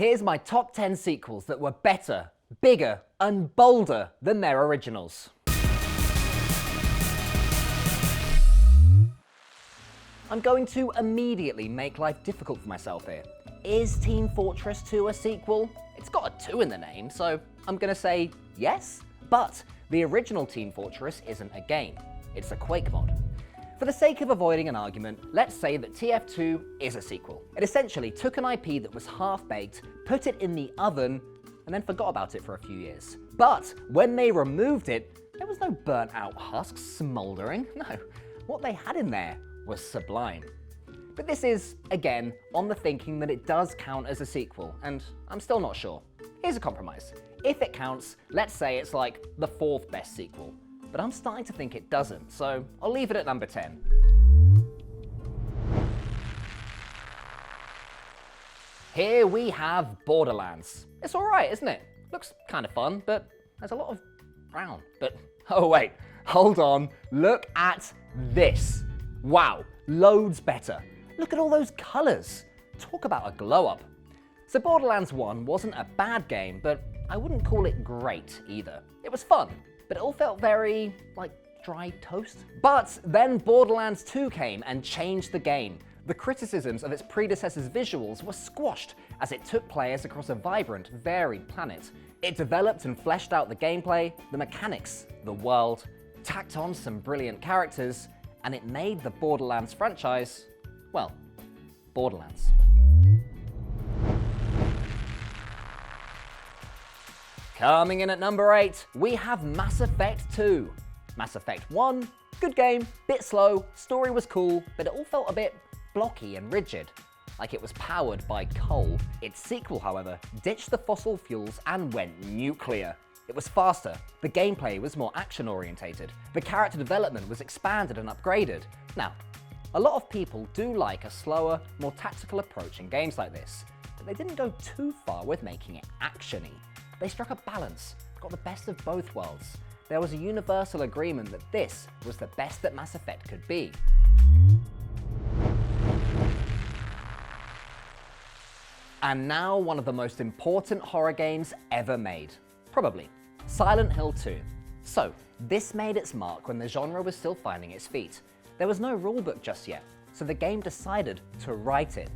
Here's my top 10 sequels that were better, bigger, and bolder than their originals. I'm going to immediately make life difficult for myself here. Is Team Fortress 2 a sequel? It's got a 2 in the name, so I'm gonna say yes. But the original Team Fortress isn't a game, it's a Quake mod. For the sake of avoiding an argument, let's say that TF2 is a sequel. It essentially took an IP that was half-baked, put it in the oven, and then forgot about it for a few years. But when they removed it, there was no burnt-out husks smouldering. No, what they had in there was sublime. But this is, again, on the thinking that it does count as a sequel, and I'm still not sure. Here's a compromise. If it counts, let's say it's like the 4th best sequel. But I'm starting to think it doesn't, so I'll leave it at number 10. Here we have Borderlands. It's alright, isn't it? Looks kind of fun, but there's a lot of brown. But, oh wait, hold on, look at this. Wow, loads better. Look at all those colours. Talk about a glow up. So Borderlands 1 wasn't a bad game, but I wouldn't call it great either. It was fun, but it all felt very, like, dry toast. But then Borderlands 2 came and changed the game. The criticisms of its predecessor's visuals were squashed as it took players across a vibrant, varied planet. It developed and fleshed out the gameplay, the mechanics, the world, tacked on some brilliant characters, and it made the Borderlands franchise, well, Borderlands. Coming in at number 8, we have Mass Effect 2. Mass Effect 1, good game, bit slow, story was cool, but it all felt a bit blocky and rigid, like it was powered by coal. Its sequel, however, ditched the fossil fuels and went nuclear. It was faster, the gameplay was more action-orientated, the character development was expanded and upgraded. Now, a lot of people do like a slower, more tactical approach in games like this, but they didn't go too far with making it action-y. They struck a balance, got the best of both worlds. There was a universal agreement that this was the best that Mass Effect could be. And now one of the most important horror games ever made. Probably. Silent Hill 2. So, this made its mark when the genre was still finding its feet. There was no rulebook just yet, so the game decided to write it.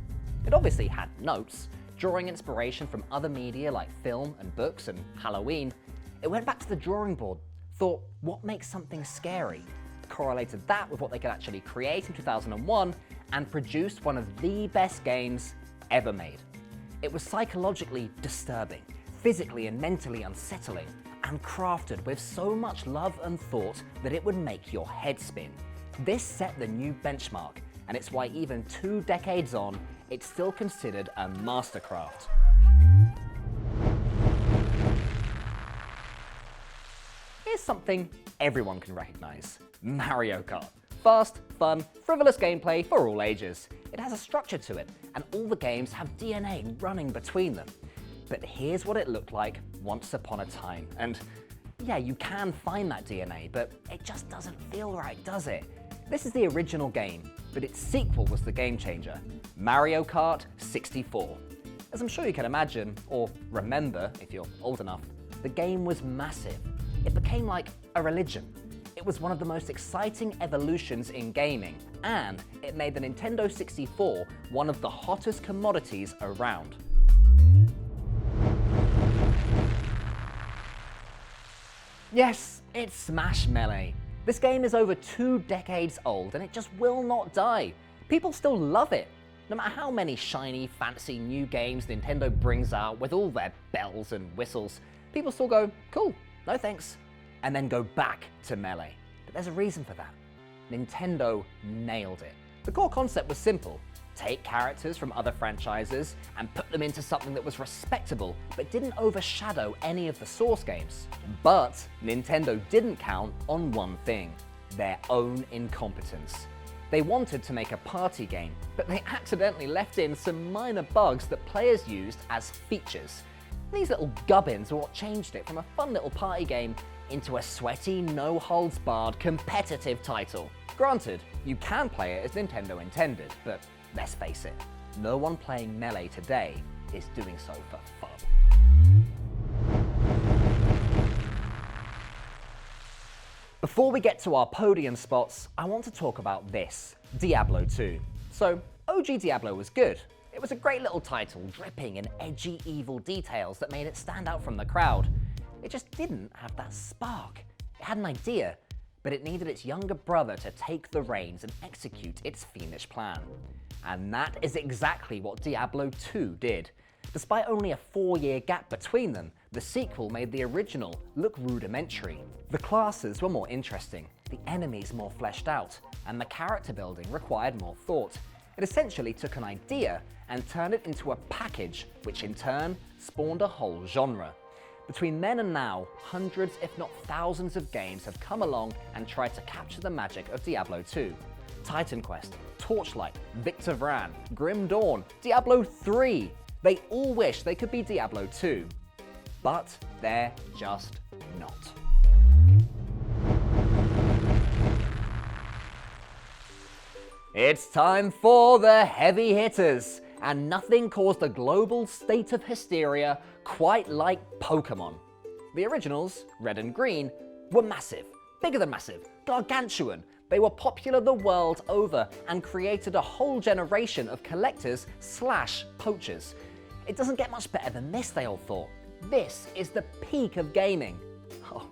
It obviously had notes, drawing inspiration from other media like film and books and Halloween. It went back to the drawing board, thought, what makes something scary? Correlated that with what they could actually create in 2001, and produced one of the best games ever made. It was psychologically disturbing, physically and mentally unsettling, and crafted with so much love and thought that it would make your head spin. This set the new benchmark, and it's why even 2 decades on, it's still considered a mastercraft. Here's something everyone can recognize: Mario Kart. Fast, fun, frivolous gameplay for all ages. It has a structure to it, and all the games have DNA running between them. But here's what it looked like once upon a time. And yeah, you can find that DNA, but it just doesn't feel right, does it? This is the original game, but its sequel was the game changer: Mario Kart 64. As I'm sure you can imagine, or remember if you're old enough, the game was massive. It became like a religion. It was one of the most exciting evolutions in gaming, and it made the Nintendo 64 one of the hottest commodities around. Yes, it's Smash Melee. This game is over 2 decades old and it just will not die. People still love it. No matter how many shiny, fancy new games Nintendo brings out with all their bells and whistles, people still go, cool, no thanks, and then go back to Melee. But there's a reason for that. Nintendo nailed it. The core concept was simple: take characters from other franchises and put them into something that was respectable but didn't overshadow any of the source games. But Nintendo didn't count on one thing: their own incompetence. They wanted to make a party game, but they accidentally left in some minor bugs that players used as features. These little gubbins are what changed it from a fun little party game into a sweaty, no-holds-barred competitive title. Granted, you can play it as Nintendo intended, but let's face it, no one playing Melee today is doing so for fun. Before we get to our podium spots, I want to talk about this, Diablo 2. So, OG Diablo was good. It was a great little title, dripping in edgy, evil details that made it stand out from the crowd. It just didn't have that spark. It had an idea, but it needed its younger brother to take the reins and execute its fiendish plan. And that is exactly what Diablo 2 did. Despite only a 4-year gap between them, the sequel made the original look rudimentary. The classes were more interesting, the enemies more fleshed out, and the character building required more thought. It essentially took an idea and turned it into a package, which in turn spawned a whole genre. Between then and now, hundreds if not thousands of games have come along and tried to capture the magic of Diablo 2. Titan Quest, Torchlight, Victor Vran, Grim Dawn, Diablo 3. They all wish they could be Diablo 2, but they're just not. It's time for the heavy hitters, and nothing caused a global state of hysteria quite like Pokémon. The originals, Red and Green, were massive, bigger than massive, gargantuan. They were popular the world over and created a whole generation of collectors / poachers. It doesn't get much better than this, they all thought. This is the peak of gaming. Oh,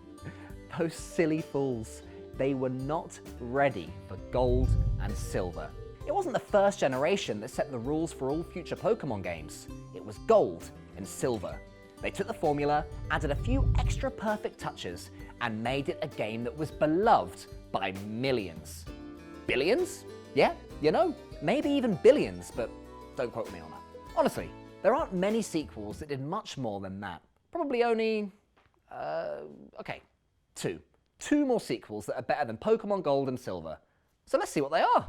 those silly fools. They were not ready for gold and silver. It wasn't the first generation that set the rules for all future Pokémon games. It was gold and silver. They took the formula, added a few extra perfect touches, and made it a game that was beloved by millions. Billions? Yeah, you know, maybe even billions, but don't quote me on that. Honestly, there aren't many sequels that did much more than that. Probably only, two. Two more sequels that are better than Pokémon Gold and Silver. So let's see what they are.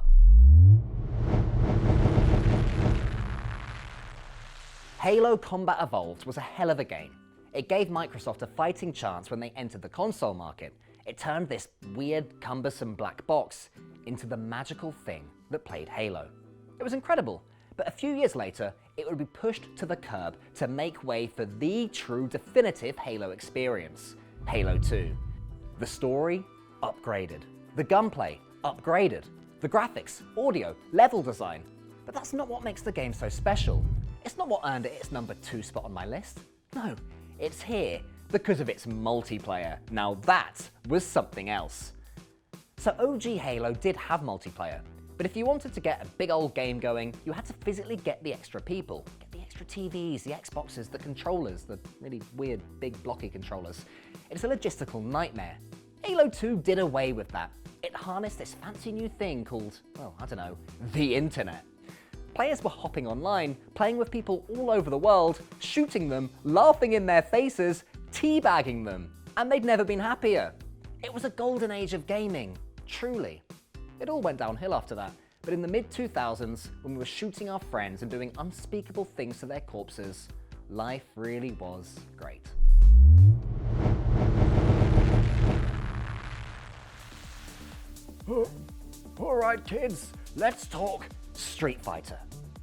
Halo Combat Evolved was a hell of a game. It gave Microsoft a fighting chance when they entered the console market. It turned this weird, cumbersome black box into the magical thing that played Halo. It was incredible, but a few years later, it would be pushed to the curb to make way for the true definitive Halo experience, Halo 2. The story, upgraded. The gunplay, upgraded. The graphics, audio, level design. But that's not what makes the game so special. It's not what earned it its number 2 spot on my list. No, it's here because of its multiplayer. Now that was something else. So OG Halo did have multiplayer, but if you wanted to get a big old game going, you had to physically get the extra people. Get the extra TVs, the Xboxes, the controllers, the really weird, big, blocky controllers. It's a logistical nightmare. Halo 2 did away with that. It harnessed this fancy new thing called, well, I don't know, the internet. Players were hopping online, playing with people all over the world, shooting them, laughing in their faces, teabagging them, and they'd never been happier. It was a golden age of gaming, truly. It all went downhill after that, but in the mid-2000s, when we were shooting our friends and doing unspeakable things to their corpses, life really was great. All right, kids, let's talk Street Fighter.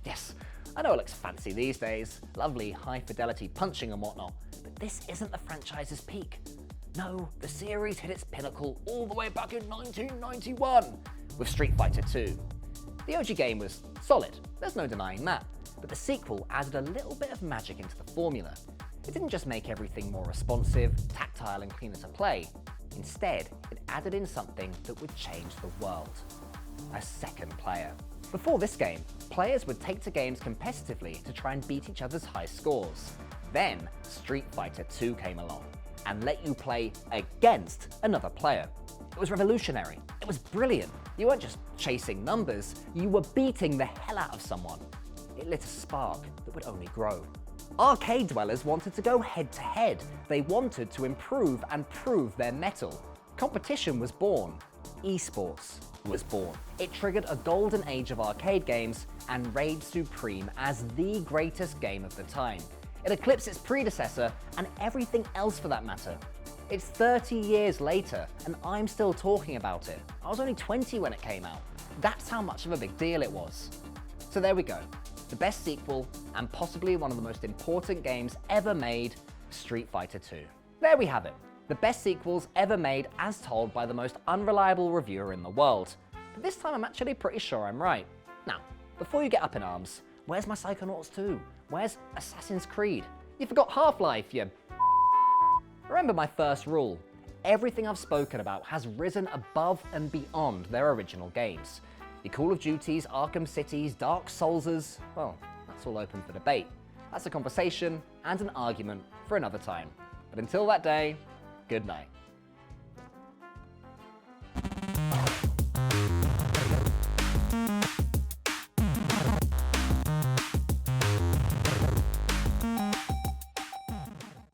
Yes, I know it looks fancy these days, lovely high-fidelity punching and whatnot, but this isn't the franchise's peak. No, the series hit its pinnacle all the way back in 1991 with Street Fighter 2. The OG game was solid, there's no denying that, but the sequel added a little bit of magic into the formula. It didn't just make everything more responsive, tactile and cleaner to play. Instead, it added in something that would change the world. A second player. Before this game, players would take to games competitively to try and beat each other's high scores. Then, Street Fighter 2 came along and let you play against another player. It was revolutionary. It was brilliant. You weren't just chasing numbers, you were beating the hell out of someone. It lit a spark that would only grow. Arcade dwellers wanted to go head to head. They wanted to improve and prove their mettle. Competition was born. Esports was born. It triggered a golden age of arcade games and reigned supreme as the greatest game of the time. It eclipsed its predecessor and everything else for that matter. It's 30 years later and I'm still talking about it. I was only 20 when it came out. That's how much of a big deal it was. So there we go. the best sequel, and possibly one of the most important games ever made, Street Fighter 2. There we have it, the best sequels ever made as told by the most unreliable reviewer in the world. But this time I'm actually pretty sure I'm right. Now, before you get up in arms, where's my Psychonauts 2? Where's Assassin's Creed? You forgot Half-Life, you... Remember my first rule. Everything I've spoken about has risen above and beyond their original games. The Call of Duties, Arkham Cities, Dark Soulses, well, that's all open for debate. That's a conversation and an argument for another time. But until that day, good night.